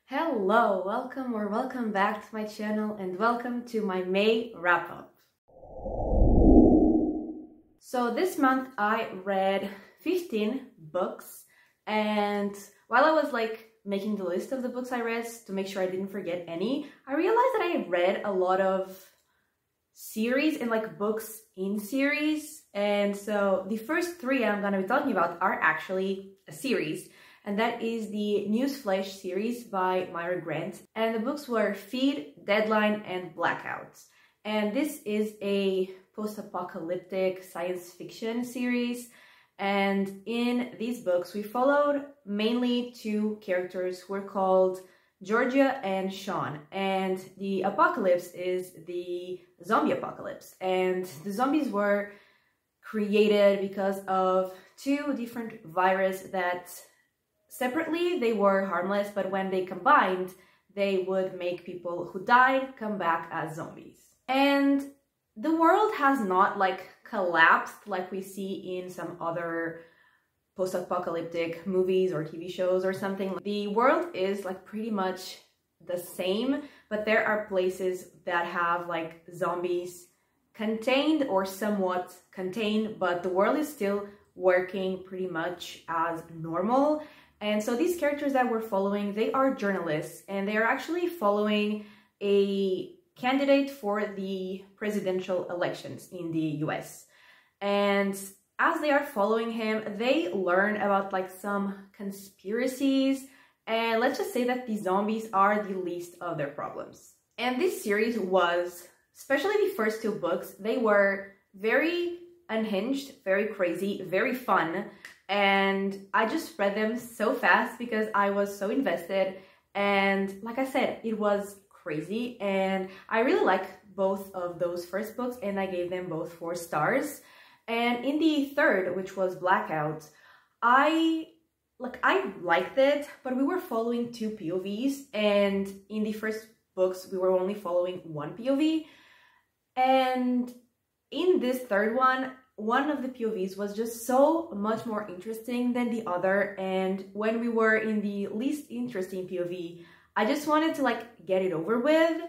Hello, welcome back to my channel and welcome to my May wrap-up. So this month I read 15 books, and while I was making the list of the books I read to make sure I didn't forget any, I realized that I read a lot of series and books in series. And so the first three I'm going to be talking about are actually a series, and that is the Newsflesh series by Myra Grant. And the books were Feed, Deadline, and Blackout. And this is a post-apocalyptic science fiction series. And in these books, we followed mainly two characters who were called Georgia and Sean. And the apocalypse is the zombie apocalypse. And the zombies were created because of two different viruses that separately they were harmless, but when they combined, they would make people who died come back as zombies. And the world has not collapsed like we see in some other post-apocalyptic movies or TV shows or something. The world is pretty much the same, but there are places that have zombies contained or somewhat contained, but the world is still working pretty much as normal. And so these characters that we're following, they are journalists, and they are actually following a candidate for the presidential elections in the US. And as they are following him, they learn about some conspiracies, and let's just say that the zombies are the least of their problems. And this series was, especially the first two books, they were very unhinged, very crazy, very fun. And I just read them so fast because I was so invested. And like I said, it was crazy. And I really like both of those first books, and I gave them both 4 stars. And in the third, which was Blackout, I liked it, but we were following 2 POVs. And in the first books, we were only following 1 POV. And in this third one of the POVs was just so much more interesting than the other. And when we were in the least interesting POV, I just wanted to get it over with.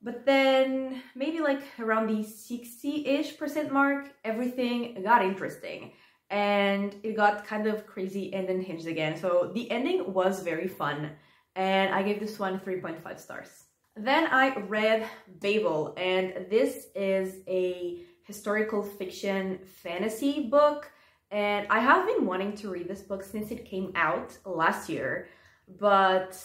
But then maybe around the 60-ish% mark, everything got interesting and it got kind of crazy and unhinged again. So the ending was very fun, and I gave this one 3.5 stars. Then I read Babel, and this is a historical fiction fantasy book, and I have been wanting to read this book since it came out last year, but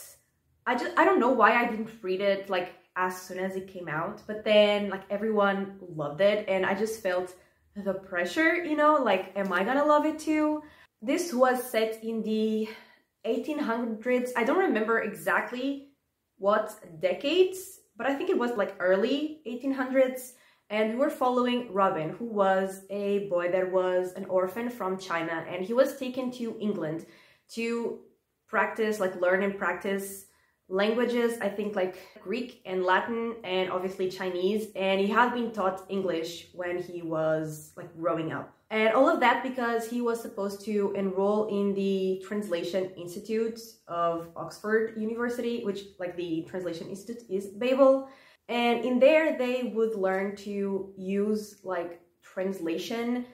I don't know why I didn't read it as soon as it came out. But then everyone loved it, and I just felt the pressure, am I gonna love it too? This was set in the 1800s. I don't remember exactly what decades, but I think it was early 1800s. And we were following Robin, who was a boy that was an orphan from China, and he was taken to England to practice, learn and practice languages, I think Greek and Latin and obviously Chinese, and he had been taught English when he was growing up. And all of that because he was supposed to enroll in the Translation Institute of Oxford University, which the Translation Institute is Babel. And in there, they would learn to use translation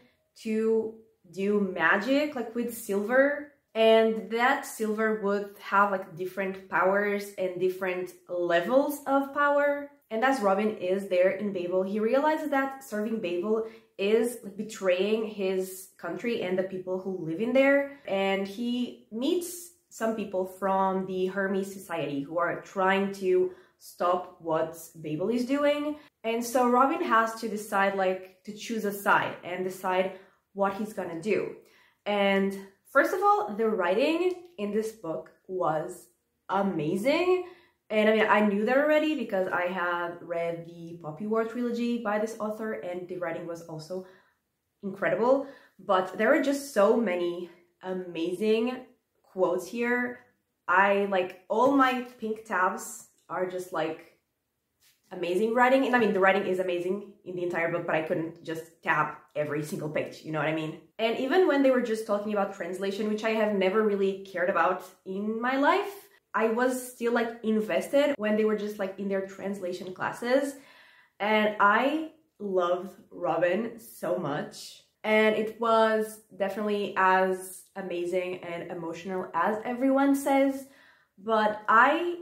to do magic, with silver. And that silver would have different powers and different levels of power. And as Robin is there in Babel, he realizes that serving Babel is betraying his country and the people who live in there. And he meets some people from the Hermes Society who are trying to stop what Babel is doing. And so Robin has to decide to choose a side and decide what he's gonna do. And first of all, the writing in this book was amazing. And I mean, I knew that already because I had read the Poppy War trilogy by this author, and the writing was also incredible. But there are just so many amazing quotes here. All my pink tabs are just amazing writing. And I mean, the writing is amazing in the entire book, but I couldn't just tab every single page, you know what I mean? And even when they were just talking about translation, which I have never really cared about in my life, I was still like invested when they were just like in their translation classes. And I loved Robin so much. And it was definitely as amazing and emotional as everyone says. But I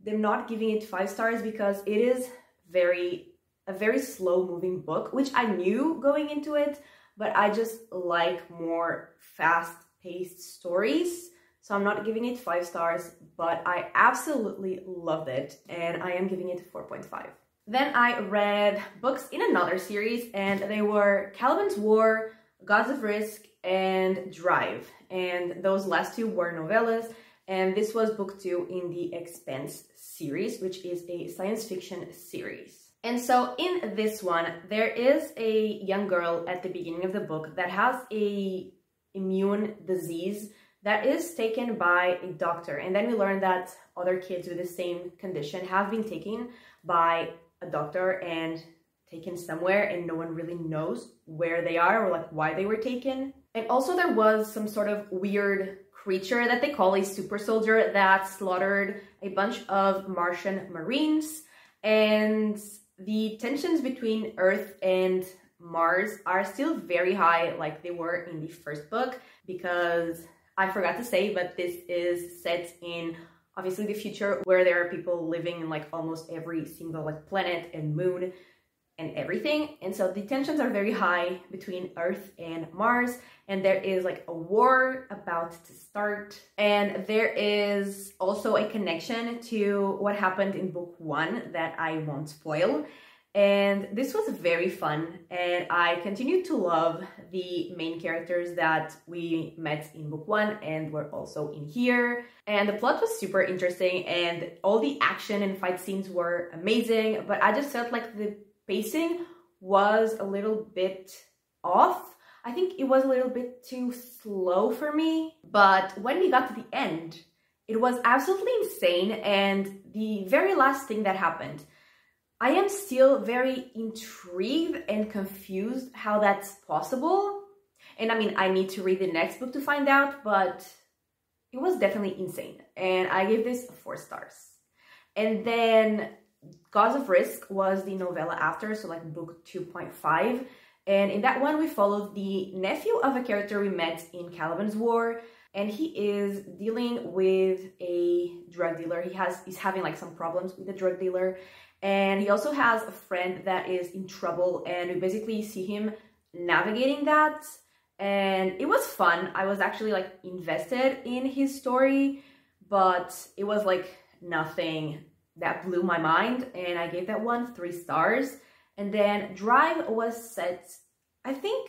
am not giving it 5 stars because it is a very slow moving book, which I knew going into it, but I just like more fast paced stories. So I'm not giving it 5 stars, but I absolutely loved it and I am giving it 4.5. Then I read books in another series and they were Caliban's War, Gods of Risk, and Drive. And those last 2 were novellas. And this was book 2 in the Expanse series, which is a science fiction series. And so in this one, there is a young girl at the beginning of the book that has a immune disease that is taken by a doctor. And then we learn that other kids with the same condition have been taken by a doctor and taken somewhere, and no one really knows where they are or like why they were taken. And also there was some sort of weird creature that they call a super soldier that slaughtered a bunch of Martian Marines. And the tensions between Earth and Mars are still very high, like they were in the first book, because I forgot to say, but this is set in obviously the future where there are people living in like almost every single like planet and moon and everything. And so the tensions are very high between Earth and Mars, and there is like a war about to start. And there is also a connection to what happened in book 1 that I won't spoil. And this was very fun, and I continued to love the main characters that we met in book 1 and were also in here. And the plot was super interesting and all the action and fight scenes were amazing, but I just felt like the pacing was a little bit off. I think it was a little bit too slow for me, but when we got to the end, it was absolutely insane. And the very last thing that happened, I am still very intrigued and confused how that's possible. And I mean, I need to read the next book to find out, but it was definitely insane. And I gave this 4 stars. And then Gods of Risk was the novella after, so like book 2.5. And in that one, we followed the nephew of a character we met in Caliban's War. And he is dealing with a drug dealer. He's having like some problems with the drug dealer. And he also has a friend that is in trouble, and we basically see him navigating that. And it was fun. I was actually like invested in his story, but it was like nothing that blew my mind. And I gave that one 3 stars. And then Drive was set, I think,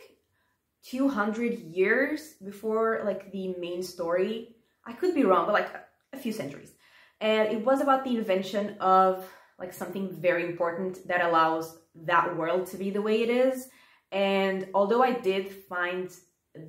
200 years before like the main story. I could be wrong, but like a few centuries. And it was about the invention of like something very important that allows that world to be the way it is. And although I did find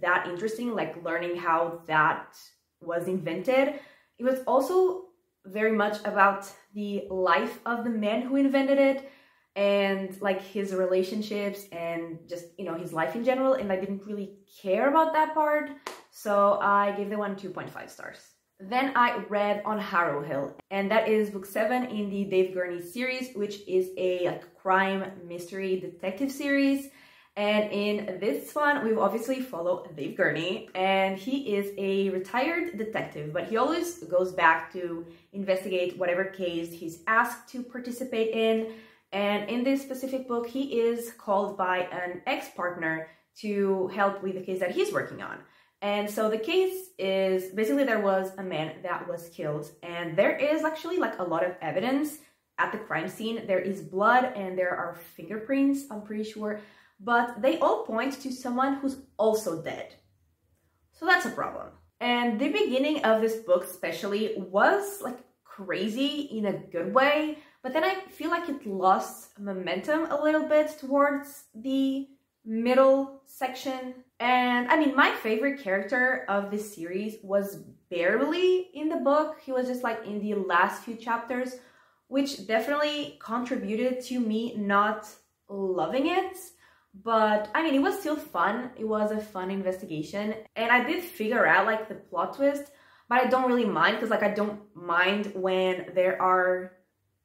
that interesting, like learning how that was invented, it was also very much about the life of the man who invented it and like his relationships and just, you know, his life in general. And I didn't really care about that part, so I gave the one 2.5 stars. Then I read On Harrow Hill, and that is book 7 in the Dave Gurney series, which is a like crime mystery detective series. And in this one, we obviously follow Dave Gurney, and he is a retired detective, but he always goes back to investigate whatever case he's asked to participate in. And in this specific book, he is called by an ex-partner to help with the case that he's working on. And so the case is basically there was a man that was killed, and there is actually like a lot of evidence at the crime scene. There is blood and there are fingerprints, I'm pretty sure, but they all point to someone who's also dead. So that's a problem. And the beginning of this book especially was like crazy in a good way, but then I feel like it lost momentum a little bit towards the middle section. And I mean, my favorite character of this series was barely in the book. He was just like in the last few chapters, which definitely contributed to me not loving it. But I mean, it was still fun. It was a fun investigation, and I did figure out like the plot twist, but I don't really mind because like I don't mind when there are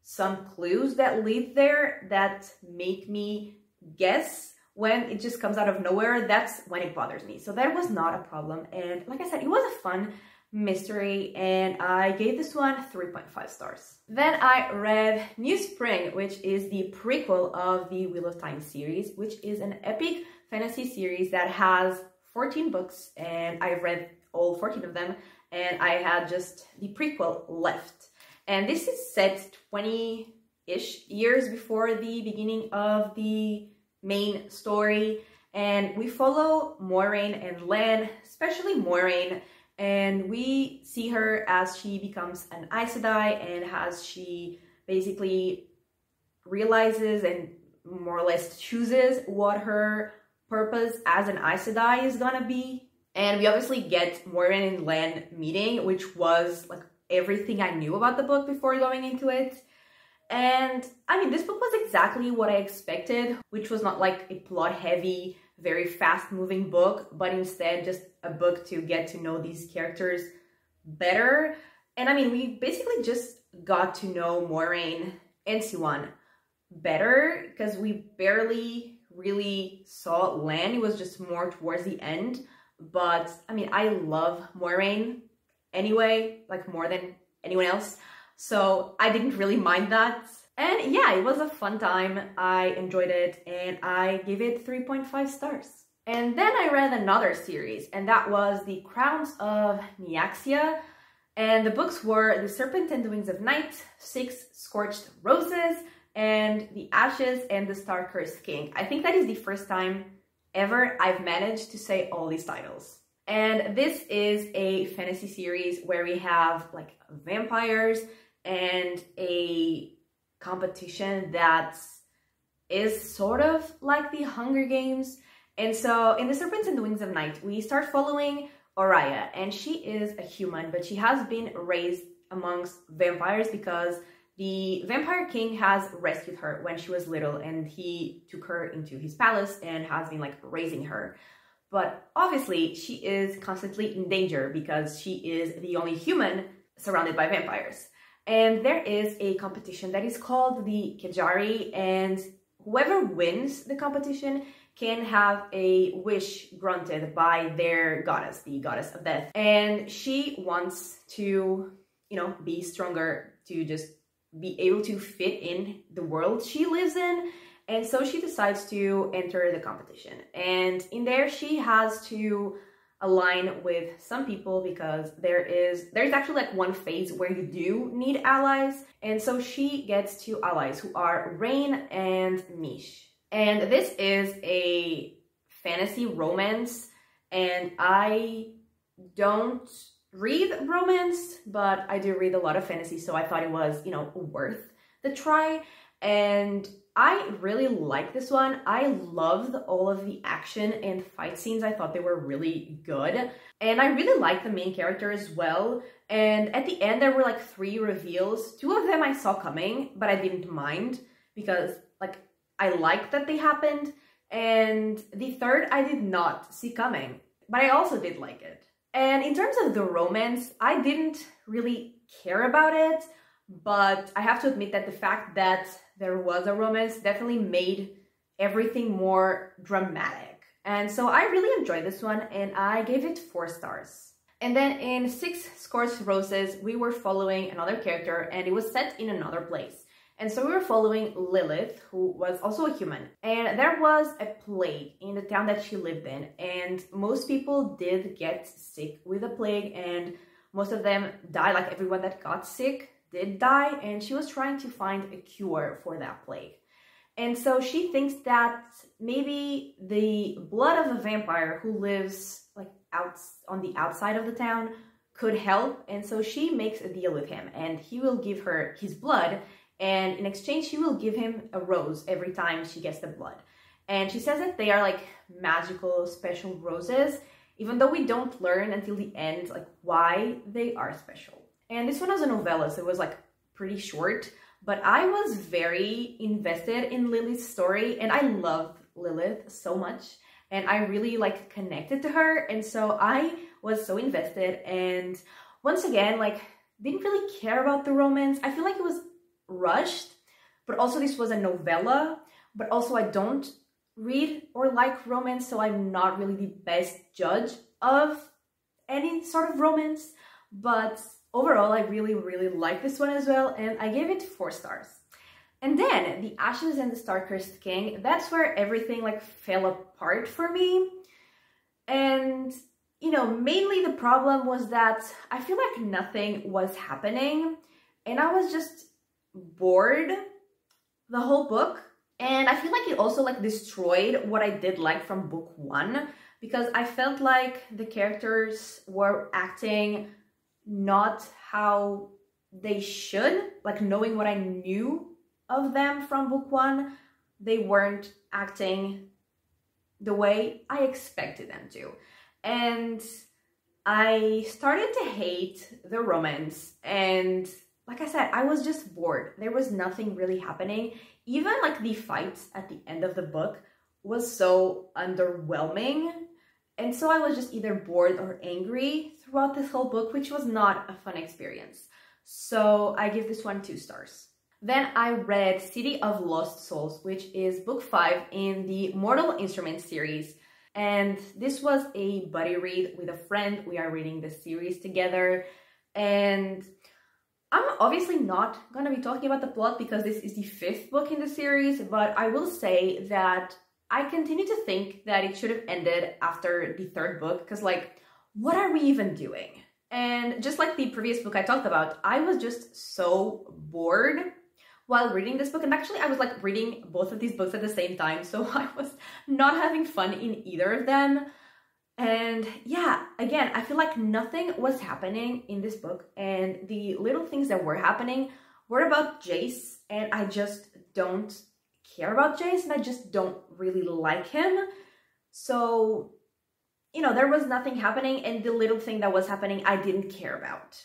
some clues that lead there that make me guess. When it just comes out of nowhere, that's when it bothers me. So that was not a problem. And like I said, it was a fun mystery, and I gave this one 3.5 stars. Then I read New Spring, which is the prequel of the Wheel of Time series, which is an epic fantasy series that has 14 books, and I read all 14 of them, and I had just the prequel left. And this is set 20-ish years before the beginning of the main story, and we follow Moiraine and Lan, especially Moiraine, and we see her as she becomes an Aes Sedai and as she basically realizes and more or less chooses what her purpose as an Aes Sedai is gonna be. And we obviously get Moiraine and Lan meeting, which was like everything I knew about the book before going into it. And I mean, this book was exactly what I expected, which was not like a plot-heavy, very fast-moving book, but instead just a book to get to know these characters better. And I mean, we basically just got to know Moiraine and Siwan better because we barely really saw Lan. It was just more towards the end. But I mean, I love Moiraine anyway, like more than anyone else. So I didn't really mind that. And yeah, it was a fun time. I enjoyed it and I gave it 3.5 stars. And then I read another series, and that was The Crowns of Nyaxia. And the books were The Serpent and the Wings of Night, 6 Scorched Roses, and The Ashes and the Star-Cursed King. I think that is the first time ever I've managed to say all these titles. And this is a fantasy series where we have like vampires and a competition that is sort of like the Hunger Games. And so in The Serpents and the Wings of Night, we start following Oraya, and she is a human, but she has been raised amongst vampires because the Vampire King has rescued her when she was little, and he took her into his palace and has been like raising her. But obviously she is constantly in danger because she is the only human surrounded by vampires. And there is a competition that is called the Kejari, and whoever wins the competition can have a wish granted by their goddess, the goddess of death. And she wants to, you know, be stronger, to just be able to fit in the world she lives in. And so she decides to enter the competition. And in there, she has to align with some people because there's actually like one phase where you do need allies. And so she gets 2 allies who are Rain and Mish. And this is a fantasy romance, and I don't read romance, but I do read a lot of fantasy, so I thought it was, you know, worth the try. And I really like this one. I loved all of the action and fight scenes. I thought they were really good. And I really liked the main character as well. And at the end, there were like 3 reveals. 2 of them I saw coming, but I didn't mind because like I liked that they happened. And the third I did not see coming, but I also did like it. And in terms of the romance, I didn't really care about it, but I have to admit that the fact that there was a romance definitely made everything more dramatic. And so I really enjoyed this one, and I gave it 4 stars. And then in 6 Scorched Roses, we were following another character, and it was set in another place. And so we were following Lilith, who was also a human. And there was a plague in the town that she lived in. And most people did get sick with the plague, and most of them died. Like everyone that got sick did die. And she was trying to find a cure for that plague. And so she thinks that maybe the blood of a vampire who lives like out on the outside of the town could help. And so she makes a deal with him, and he will give her his blood. And in exchange, she will give him a rose every time she gets the blood. And she says that they are like magical, special roses, even though we don't learn until the end like why they are special. And this one was a novella, so it was like pretty short, but I was very invested in Lilith's story, and I love Lilith so much, and I really like connected to her, and so I was so invested. And once again, like, didn't really care about the romance. I feel like it was rushed, but also this was a novella, but also I don't read or like romance, so I'm not really the best judge of any sort of romance. But overall, I really, really like this one as well, and I gave it 4 stars. And then The Ashes and the Star-Cursed King, that's where everything like fell apart for me. And you know, mainly the problem was that I feel like nothing was happening and I was just bored the whole book. And I feel like it also like destroyed what I did like from book 1, because I felt like the characters were acting not how they should, like knowing what I knew of them from book 1, they weren't acting the way I expected them to. And I started to hate the romance, and like I said, I was just bored. There was nothing really happening. Even like the fights at the end of the book was so underwhelming, and so I was just either bored or angry throughout this whole book, which was not a fun experience. So I give this one 2 stars. Then I read City of Lost Souls, which is book 5 in the Mortal Instruments series. And this was a buddy read with a friend. We are reading the series together. And I'm obviously not going to be talking about the plot because this is the 5th book in the series, but I will say that I continue to think that it should have ended after the 3rd book, because like, what are we even doing? And just like the previous book I talked about, I was just so bored while reading this book. And actually I was like reading both of these books at the same time, so I was not having fun in either of them. And yeah, again, I feel like nothing was happening in this book, and the little things that were happening were about Jace, and I just don't care about Jace, and I just don't really like him. So, you know, there was nothing happening, and the little thing that was happening I didn't care about.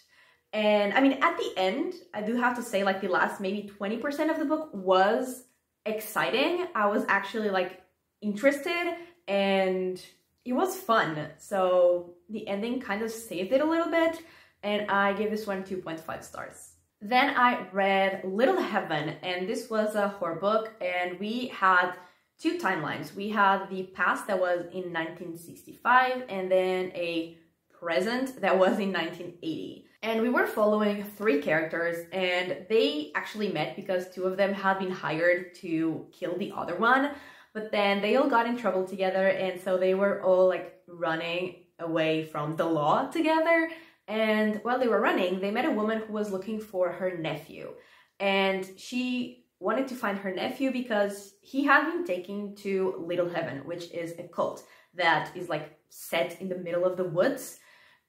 And I mean, at the end, I do have to say, like, the last maybe 20% of the book was exciting. I was actually like interested and it was fun. So the ending kind of saved it a little bit, and I gave this one 2.5 stars. Then I read Little Heaven, and this was a horror book, and we had 2 timelines. We had the past that was in 1965, and then a present that was in 1980. And we were following 3 characters, and they actually met because 2 of them had been hired to kill the other one, but then they all got in trouble together, and so they were all like running away from the law together. And while they were running, they met a woman who was looking for her nephew, and she wanted to find her nephew because he had been taken to Little Heaven, which is a cult that is like set in the middle of the woods.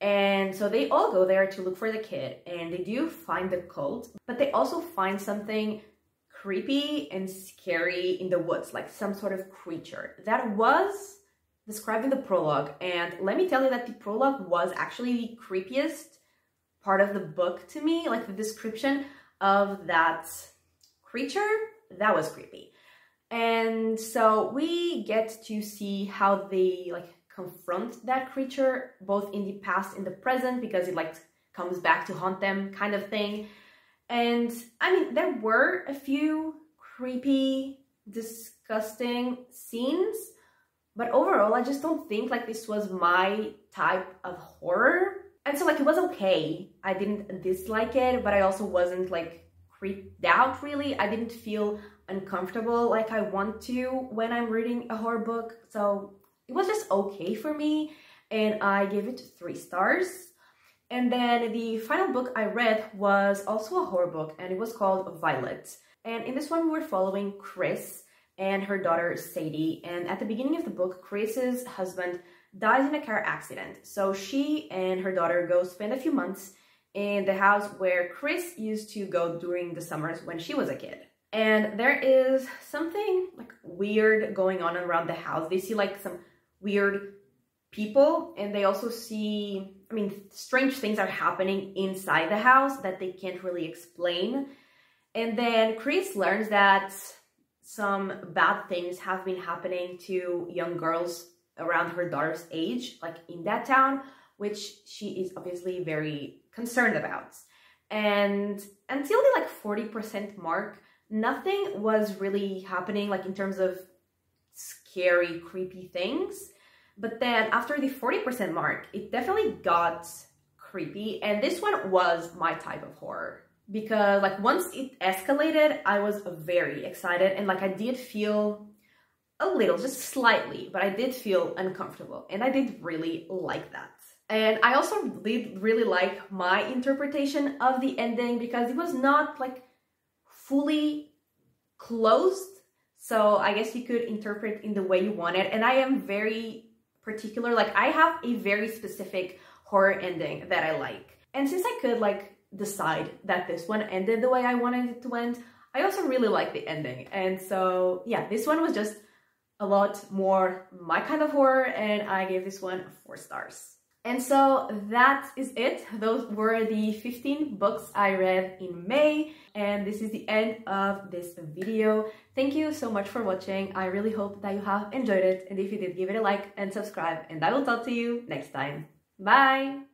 And so they all go there to look for the kid, and they do find the cult, but they also find something creepy and scary in the woods, like some sort of creature that was described in the prologue. And let me tell you that the prologue was actually the creepiest part of the book to me. Like, the description of that creature, that was creepy. And so we get to see how they like confront that creature, both in the past and the present, because it like comes back to haunt them, kind of thing. And I mean, there were a few creepy, disgusting scenes, but overall I just don't think like this was my type of horror. And so like, it was okay. I didn't dislike it, but I also wasn't like creeped out really. I didn't feel uncomfortable like I want to when I'm reading a horror book. So it was just okay for me, and I gave it 3 stars. And then the final book I read was also a horror book, and it was called Violet. And in this one, we were following Chris and her daughter Sadie. And at the beginning of the book, Chris's husband dies in a car accident. So she and her daughter go spend a few months in the house where Chris used to go during the summers when she was a kid. And there is something like weird going on around the house. They see like some weird people, and they also see, I mean, strange things are happening inside the house that they can't really explain. And then Chris learns that some bad things have been happening to young girls around her daughter's age, like in that town, which she is obviously very concerned about. And until the like 40% mark, nothing was really happening like in terms of scary, creepy things. But then after the 40% mark, it definitely got creepy. And this one was my type of horror. Because like once it escalated, I was very excited, and like I did feel a little, just slightly, but I did feel uncomfortable, and I did really like that. And I also did really like my interpretation of the ending, because it was not like fully closed, so I guess you could interpret in the way you want it. And I am very particular, like I have a very specific horror ending that I like, and since I could like decide that this one ended the way I wanted it to end, I also really like the ending. And so yeah, this one was just a lot more my kind of horror, and I gave this one 4 stars. And so that is it. Those were the 15 books I read in May, and this is the end of this video. Thank you so much for watching. I really hope that you have enjoyed it, and if you did, give it a like and subscribe, and I will talk to you next time. Bye!